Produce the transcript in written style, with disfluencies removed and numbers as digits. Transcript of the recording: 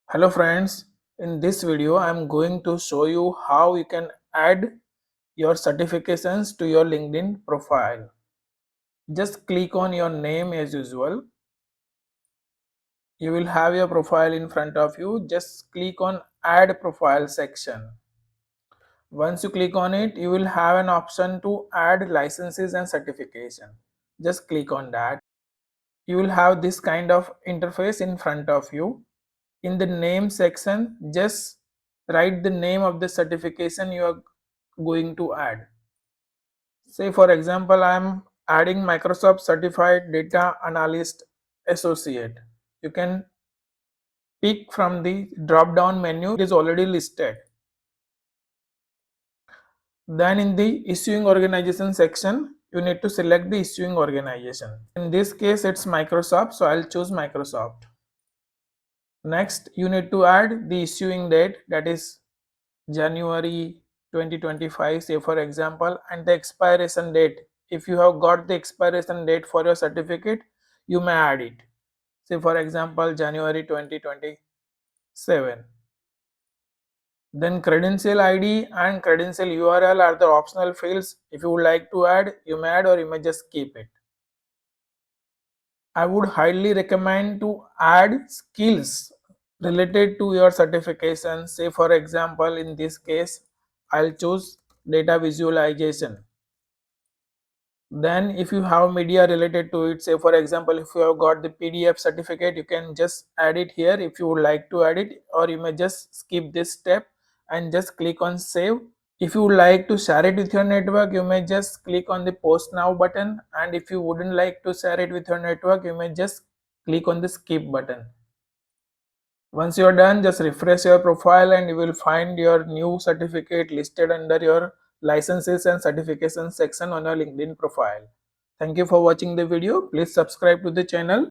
Hello friends, in this video I am going to show you how you can add your certifications to your LinkedIn profile. Just click on your name as usual. You will have your profile in front of you. Just click on add profile section. Once you click on it, you will have an option to add licenses and certification. Just click on that. You will have this kind of interface in front of you. In the name section, just write the name of the certification you are going to add. Say for example, I am adding Microsoft Certified Data Analyst Associate. You can pick from the drop down menu, it is already listed. Then in the issuing organization section, you need to select the issuing organization. In this case it's Microsoft, so I'll choose Microsoft. Next, you need to add the issuing date, that is January 2025, say for example, and the expiration date. If you have got the expiration date for your certificate, you may add it. Say for example, January 2027. Then credential ID and credential URL are the optional fields. If you would like to add, you may add or you may just keep it. I would highly recommend to add skills related to your certification. Say for example, in this case I'll choose data visualization. Then if you have media related to it, say for example, if you have got the PDF certificate, you can just add it here if you would like to add it, or you may just skip this step and just click on save. If you would like to share it with your network, you may just click on the post now button, and if you wouldn't like to share it with your network, you may just click on the skip button. Once you are done, just refresh your profile and you will find your new certificate listed under your licenses and certifications section on your LinkedIn profile. Thank you for watching the video. Please subscribe to the channel.